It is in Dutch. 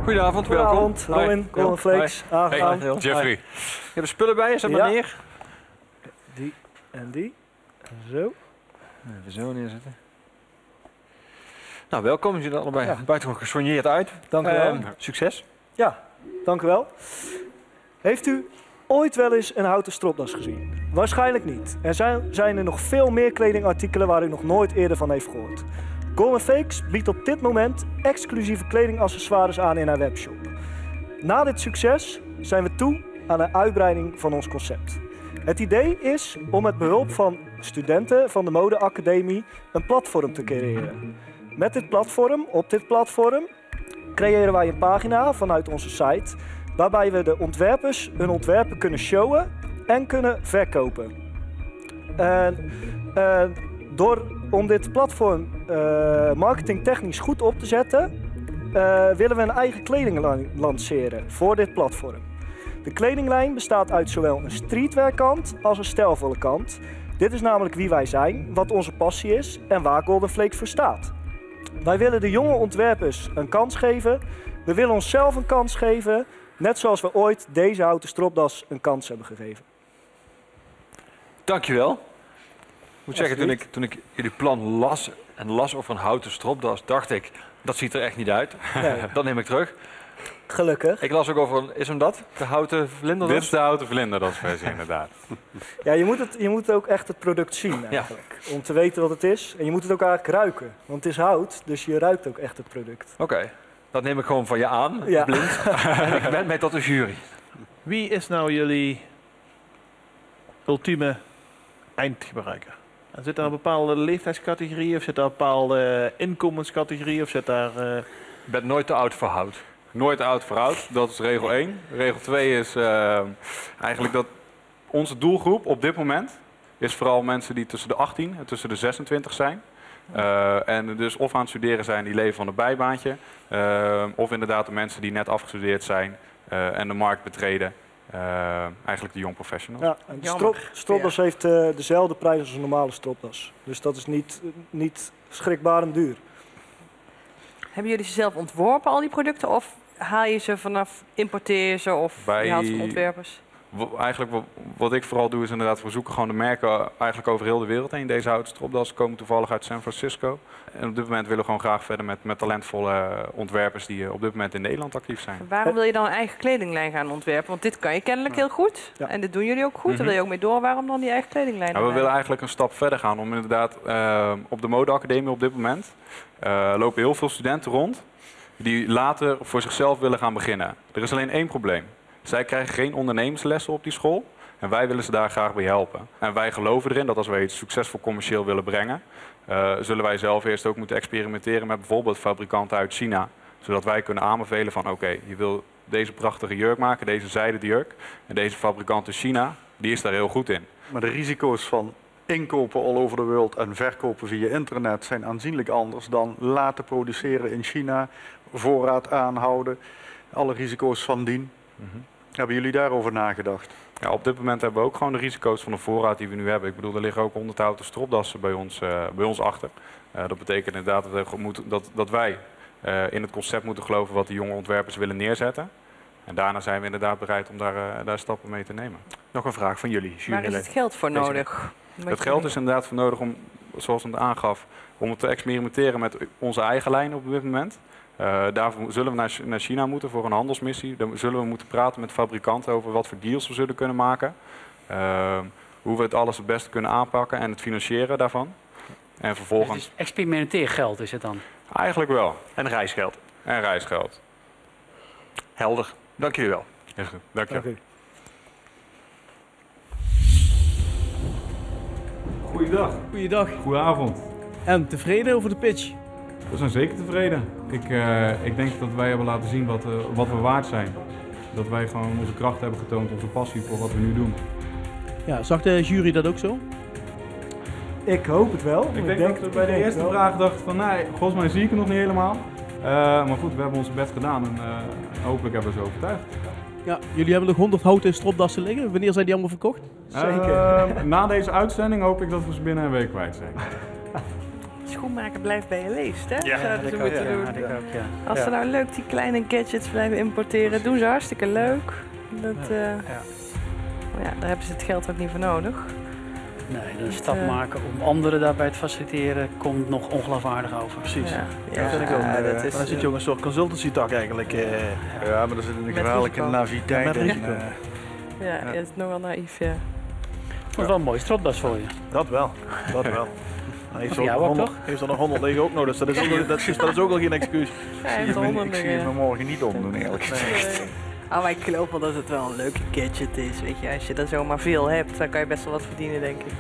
Goedenavond, welkom. Goedenavond, Robin, Golden Flakes, aangegaan. Hey, Jeffrey. Je hebt spullen bij je, zet maar neer. Die en die. Zo. Even zo neerzetten. Nou, welkom. Je ziet er allebei Ja. buitengewoon gesoigneerd uit. Dank u wel. Succes. Ja, dank u wel. Heeft u ooit wel eens een houten stropdas gezien? Waarschijnlijk niet. Er zijn er nog veel meer kledingartikelen waar u nog nooit eerder van heeft gehoord. Golden Flakes biedt op dit moment exclusieve kledingaccessoires aan in haar webshop. Na dit succes zijn we toe aan een uitbreiding van ons concept. Het idee is om met behulp van studenten van de modeacademie een platform te creëren. Op dit platform creëren wij een pagina vanuit onze site waarbij we de ontwerpers hun ontwerpen kunnen showen en kunnen verkopen. Om dit platform marketingtechnisch goed op te zetten, willen we een eigen kledinglijn lanceren voor dit platform. De kledinglijn bestaat uit zowel een streetwear kant als een stijlvolle kant. Dit is namelijk wie wij zijn, wat onze passie is en waar Golden Flakes voor staat. Wij willen de jonge ontwerpers een kans geven. We willen onszelf een kans geven, net zoals we ooit deze houten stropdas een kans hebben gegeven. Dankjewel. Ik moet zeggen, toen ik jullie plan las over een houten stropdas, dacht ik, dat ziet er echt niet uit. Nee. Dat neem ik terug. Gelukkig. Ik las ook over, is hem dat? De houten vlinderdas? Dit is de houten vlinderdadsversie inderdaad. Ja, je moet ook echt het product zien eigenlijk, om te weten wat het is. En je moet het ook eigenlijk ruiken, want het is hout, dus je ruikt ook echt het product. Oké, dat neem ik gewoon van je aan, Ja. blind. Ik ben mij tot de jury. Wie is nou jullie ultieme eindgebruiker? Zit daar een bepaalde leeftijdscategorie of zit daar een bepaalde inkomenscategorie of zit daar... Je bent nooit te oud voor hout. Nooit oud voor oud, dat is regel 1. Regel 2 is eigenlijk dat onze doelgroep op dit moment is vooral mensen die tussen de 18 en tussen de 26 zijn. En dus of aan het studeren zijn, die leven van een bijbaantje. Of inderdaad de mensen die net afgestudeerd zijn en de markt betreden. Eigenlijk de young professionals. Ja, en de stropdas heeft dezelfde prijs als een normale stropdas. Dus dat is niet schrikbarend duur. Hebben jullie ze zelf ontworpen, al die producten? Of haal je ze vanaf, importeer je ze of je haalt ze van ontwerpers? Eigenlijk wat ik vooral doe is inderdaad, we zoeken gewoon de merken eigenlijk over heel de wereld heen. Deze houten stropdas komen toevallig uit San Francisco. En op dit moment willen we gewoon graag verder met talentvolle ontwerpers die op dit moment in Nederland actief zijn. Waarom wil je dan een eigen kledinglijn gaan ontwerpen? Want dit kan je kennelijk heel goed. Ja. En dit doen jullie ook goed. Daar wil je ook mee door. Waarom dan die eigen kledinglijn? Nou, we willen eigenlijk een stap verder gaan om inderdaad op de modeacademie op dit moment lopen heel veel studenten rond die later voor zichzelf willen gaan beginnen. Er is alleen één probleem. Zij krijgen geen ondernemerslessen op die school en wij willen ze daar graag bij helpen. En wij geloven erin dat als wij iets succesvol commercieel willen brengen, zullen wij zelf eerst ook moeten experimenteren met bijvoorbeeld fabrikanten uit China. Zodat wij kunnen aanbevelen van oké, je wil deze prachtige jurk maken, deze zijden jurk. En deze fabrikant in China, die is daar heel goed in. Maar de risico's van inkopen all over the world en verkopen via internet zijn aanzienlijk anders dan laten produceren in China, voorraad aanhouden, alle risico's van dien. Hebben jullie daarover nagedacht? Ja, op dit moment hebben we ook gewoon de risico's van de voorraad die we nu hebben. Ik bedoel, er liggen ook 100 houten stropdassen bij ons achter. Dat betekent inderdaad dat wij in het concept moeten geloven wat de jonge ontwerpers willen neerzetten. En daarna zijn we inderdaad bereid om daar stappen mee te nemen. Nog een vraag van jullie. Waar is het geld voor nodig? Het geld is inderdaad voor nodig om, zoals het aangaf, om te experimenteren met onze eigen lijn op dit moment. Daarvoor zullen we naar China moeten voor een handelsmissie. Dan zullen we moeten praten met fabrikanten over wat voor deals we zullen kunnen maken. Hoe we het alles het beste kunnen aanpakken en het financieren daarvan. En vervolgens... Dus experimenteergeld is het dan? Eigenlijk wel. En reisgeld. En reisgeld. Helder. Dank jullie wel. Ja, goed. Dank je. Dank u. Goeiedag. Goeiedag. Goedenavond. En tevreden over de pitch? We zijn zeker tevreden. Ik denk dat wij hebben laten zien wat we waard zijn. Dat wij gewoon onze kracht hebben getoond, onze passie voor wat we nu doen. Ja, zag de jury dat ook zo? Ik hoop het wel. Ik denk dat we bij de eerste vraag dachten van, nee, volgens mij zie ik het nog niet helemaal. Maar goed, we hebben ons best gedaan en hopelijk hebben we ze overtuigd. Ja, jullie hebben nog 100 houten stropdassen liggen. Wanneer zijn die allemaal verkocht? Zeker. Na deze uitzending hoop ik dat we ze binnen een week kwijt zijn. schoenmaker blijft bij je leest, hè? Ja, Zouden ze ik ook, moeten doen. ik ook, ja. Als ze nou leuk die kleine gadgets blijven importeren, doen ze hartstikke leuk. Dat, maar ja, daar hebben ze het geld ook niet voor nodig. Nee, de stap maken om anderen daarbij te faciliteren komt nog ongeloofwaardig over. Precies. Ja, Dat vind ik ook. dat is, Dan zit je ook een soort consultancy-tak eigenlijk. Ja, maar er zit een Met geweldige risico. naïviteit Met in. risico. ja, het is nogal naïef, ja. Ik vond het wel een mooie stropdas voor je. Dat wel. Dat wel. Hij heeft Voor jou ook, toch? er nog 100 liggen ook nog, dus dat is ook al geen excuus. Hij heeft Ik zie honderd hem liggen. morgen niet omdoen, eerlijk gezegd. Maar ik geloof wel dat het wel een leuke gadget is, weet je. Als je er zomaar veel hebt, dan kan je best wel wat verdienen, denk ik.